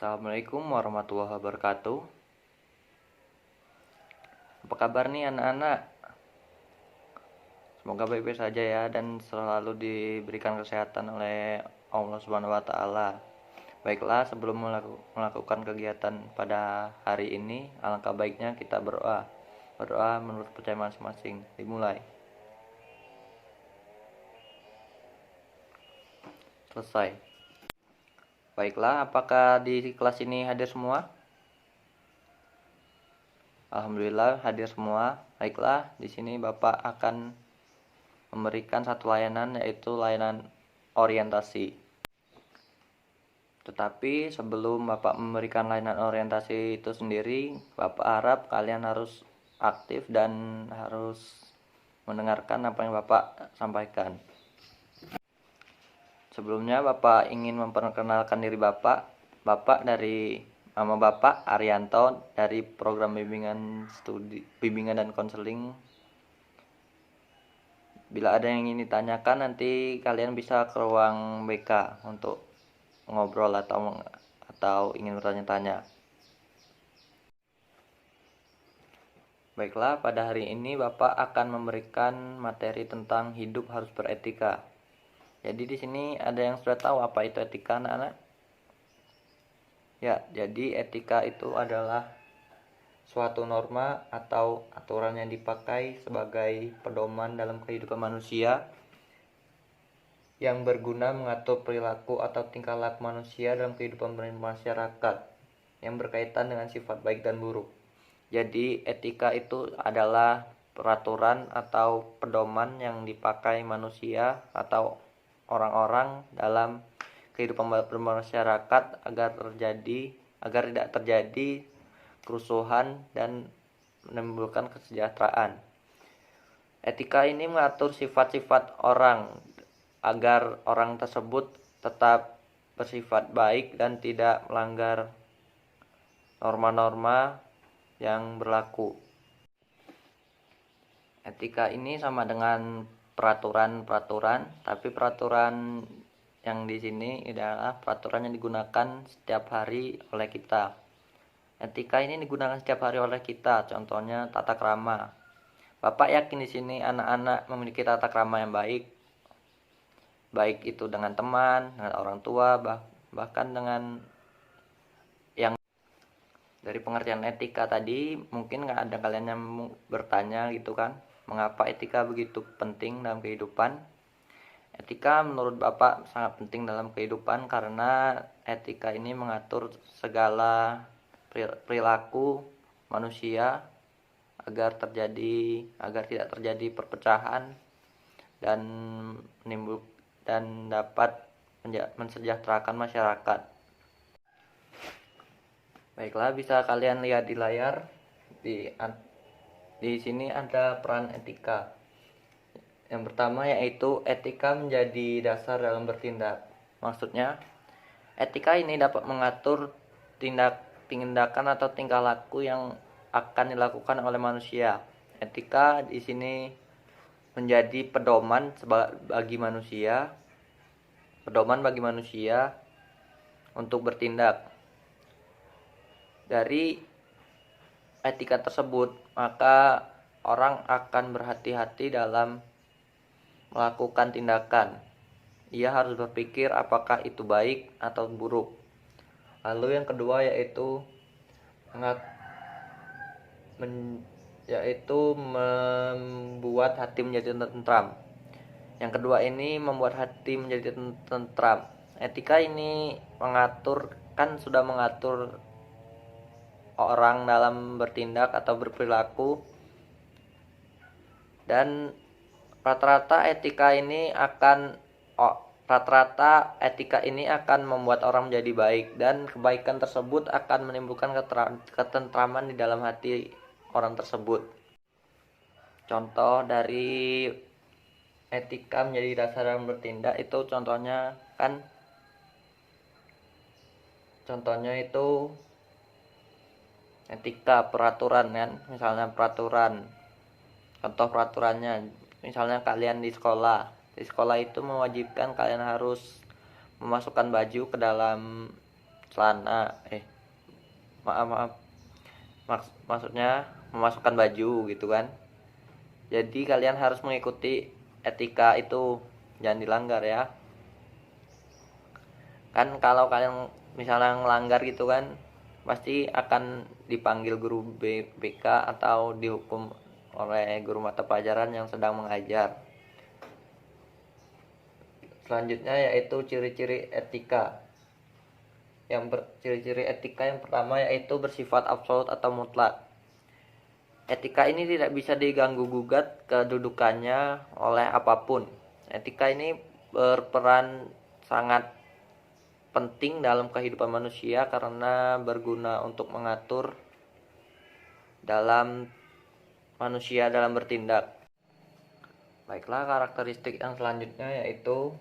Assalamualaikum warahmatullahi wabarakatuh. Apa kabar nih anak-anak? Semoga baik-baik saja ya dan selalu diberikan kesehatan oleh Allah Subhanahu wa taala. Baiklah, sebelum melakukan kegiatan pada hari ini, alangkah baiknya kita berdoa. Berdoa menurut percaya masing-masing. Dimulai. Selesai. Baiklah, apakah di kelas ini hadir semua? Alhamdulillah hadir semua. Baiklah, di sini Bapak akan memberikan satu layanan, yaitu layanan orientasi. Tetapi sebelum Bapak memberikan layanan orientasi itu sendiri, Bapak harap kalian harus aktif dan harus mendengarkan apa yang Bapak sampaikan. Sebelumnya Bapak ingin memperkenalkan diri Bapak. Nama Bapak Arianto dari program bimbingan dan konseling. Bila ada yang ingin ditanyakan, nanti kalian bisa ke ruang BK untuk ngobrol atau ingin bertanya-tanya. Baiklah, pada hari ini Bapak akan memberikan materi tentang hidup harus beretika. Jadi di sini ada yang sudah tahu apa itu etika, anak-anak? Ya, jadi etika itu adalah suatu norma atau aturan yang dipakai sebagai pedoman dalam kehidupan manusia yang berguna mengatur perilaku atau tingkah laku manusia dalam kehidupan masyarakat yang berkaitan dengan sifat baik dan buruk. Jadi etika itu adalah peraturan atau pedoman yang dipakai manusia atau orang-orang dalam kehidupan bermasyarakat agar tidak terjadi kerusuhan dan menimbulkan kesejahteraan. Etika ini mengatur sifat-sifat orang agar orang tersebut tetap bersifat baik dan tidak melanggar norma-norma yang berlaku. Etika ini sama dengan peraturan, tapi peraturan yang di sini adalah peraturan yang digunakan setiap hari oleh kita. Etika ini digunakan setiap hari oleh kita, contohnya tata krama. Bapak yakin di sini anak-anak memiliki tata krama yang baik itu dengan teman, dengan orang tua, bahkan dengan yang. Dari pengertian etika tadi, mungkin nggak ada kalian yang bertanya gitu kan, mengapa etika begitu penting dalam kehidupan? Etika menurut Bapak sangat penting dalam kehidupan karena etika ini mengatur segala perilaku manusia agar tidak terjadi perpecahan dan dapat mensejahterakan masyarakat. Baiklah, bisa kalian lihat di layar. Di sini ada peran etika. Yang pertama yaitu etika menjadi dasar dalam bertindak. Maksudnya, etika ini dapat mengatur tindakan atau tingkah laku yang akan dilakukan oleh manusia. Etika di sini menjadi pedoman bagi manusia untuk bertindak. Dari etika tersebut, maka orang akan berhati-hati dalam melakukan tindakan. Ia harus berpikir apakah itu baik atau buruk. Lalu yang kedua yaitu membuat hati menjadi tentram. Yang kedua ini membuat hati menjadi tentram. Etika ini sudah mengatur orang dalam bertindak atau berperilaku, dan rata-rata etika ini akan membuat orang menjadi baik, dan kebaikan tersebut akan menimbulkan ketentraman di dalam hati orang tersebut. Contoh dari etika menjadi dasar dalam bertindak itu contohnya itu etika peraturan kan, misalnya contoh peraturannya, misalnya kalian di sekolah itu mewajibkan kalian harus memasukkan baju ke dalam celana maaf maksudnya memasukkan baju gitu kan. Jadi kalian harus mengikuti etika itu, jangan dilanggar ya. Kan kalau kalian misalnya ngelanggar gitu kan, pasti akan dipanggil guru BK atau dihukum oleh guru mata pelajaran yang sedang mengajar. Selanjutnya yaitu ciri-ciri etika. Ciri-ciri etika yang pertama yaitu bersifat absolut atau mutlak. Etika ini tidak bisa diganggu-gugat kedudukannya oleh apapun. Etika ini berperan sangat penting dalam kehidupan manusia karena berguna untuk mengatur dalam manusia dalam bertindak. Baiklah, karakteristik yang selanjutnya yaitu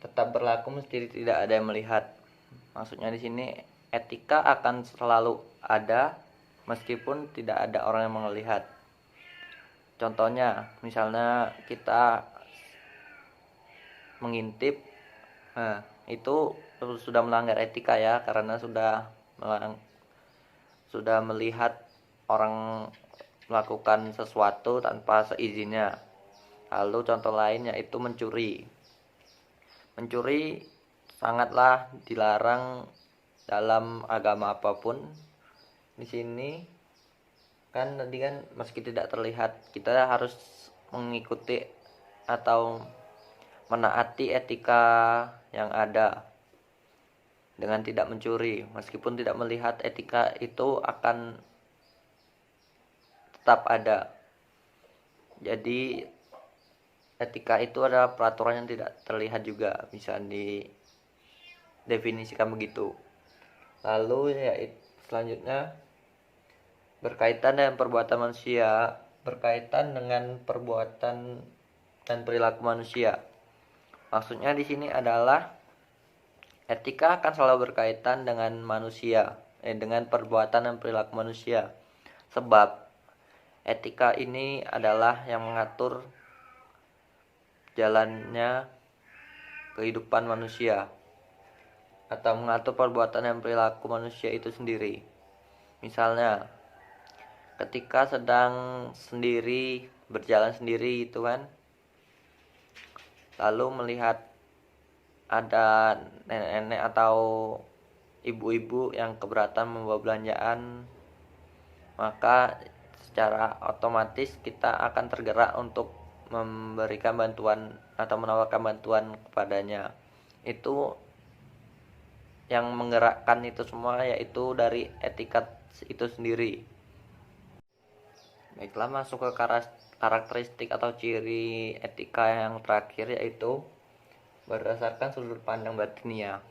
tetap berlaku meski tidak ada yang melihat. Maksudnya di sini etika akan selalu ada meskipun tidak ada orang yang melihat. Contohnya, misalnya kita mengintip, itu sudah melanggar etika ya, karena sudah melihat orang melakukan sesuatu tanpa seizinnya. Lalu contoh lain yaitu mencuri. Mencuri sangatlah dilarang dalam agama apapun. Di sini kan tadi kan meski tidak terlihat, kita harus mengikuti atau menaati etika yang ada dengan tidak mencuri. Meskipun tidak melihat, etika itu akan tetap ada. Jadi etika itu adalah peraturan yang tidak terlihat juga, bisa didefinisikan begitu. Lalu yaitu selanjutnya berkaitan dengan perbuatan manusia, berkaitan dengan perbuatan dan perilaku manusia. Maksudnya di sini adalah etika akan selalu berkaitan dengan manusia, dengan perbuatan dan perilaku manusia. Sebab etika ini adalah yang mengatur jalannya kehidupan manusia atau mengatur perbuatan dan perilaku manusia itu sendiri. Misalnya ketika sedang sendiri, berjalan sendiri itu kan, lalu melihat ada nenek-nenek atau ibu-ibu yang keberatan membawa belanjaan, maka secara otomatis kita akan tergerak untuk memberikan bantuan atau menawarkan bantuan kepadanya. Itu yang menggerakkan itu semua yaitu dari etika itu sendiri. Baiklah, masuk ke karakteristik atau ciri etika yang terakhir yaitu berdasarkan sudut pandang batinia.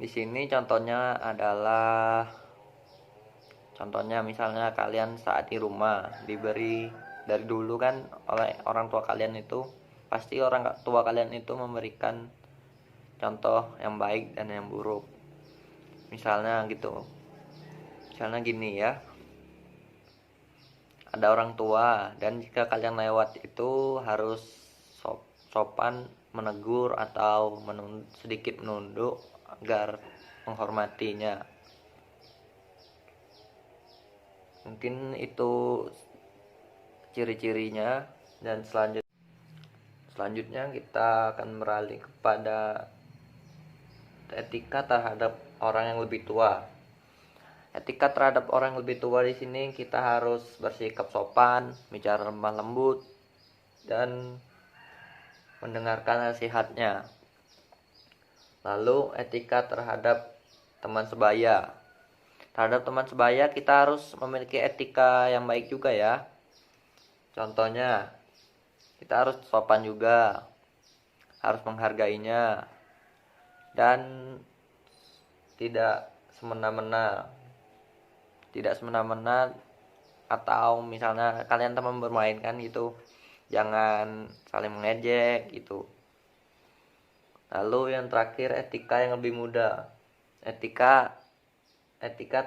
Di sini contohnya misalnya kalian saat di rumah diberi, dari dulu kan oleh orang tua kalian itu pasti orang tua kalian itu memberikan contoh yang baik dan yang buruk. Misalnya gini ya, ada orang tua dan jika kalian lewat itu harus sopan menegur atau sedikit menunduk agar menghormatinya. Mungkin itu ciri-cirinya, dan selanjutnya kita akan beralih kepada etika terhadap orang yang lebih tua. Etika terhadap orang yang lebih tua di sini kita harus bersikap sopan, bicara lemah lembut, dan mendengarkan nasihatnya. Lalu etika terhadap teman sebaya. Terhadap teman sebaya kita harus memiliki etika yang baik juga ya. Contohnya, kita harus sopan juga, harus menghargainya, dan tidak semena-mena atau misalnya kalian teman bermain kan gitu, jangan saling mengejek gitu. Lalu yang terakhir etika yang lebih muda. Etika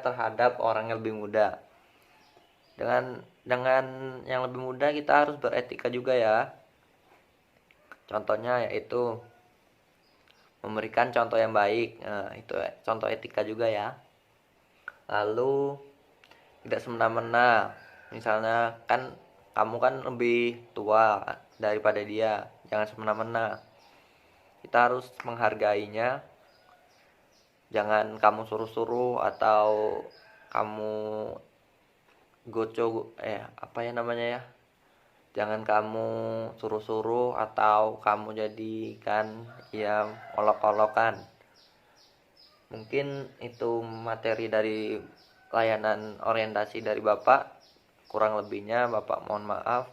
terhadap orang yang lebih muda. Dengan yang lebih muda kita harus beretika juga ya. Contohnya yaitu memberikan contoh yang baik. Nah, itu contoh etika juga ya. Lalu tidak semena-mena, misalnya kan kamu kan lebih tua daripada dia, jangan semena-mena, kita harus menghargainya. Jangan kamu suruh-suruh atau kamu apa ya namanya ya, jangan kamu suruh-suruh atau kamu jadikan ya olok-olokan. Mungkin itu materi dari layanan orientasi dari Bapak. Kurang lebihnya Bapak mohon maaf.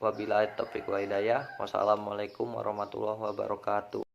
Wabillahi taufiq wal hidayah. Wassalamualaikum warahmatullahi wabarakatuh.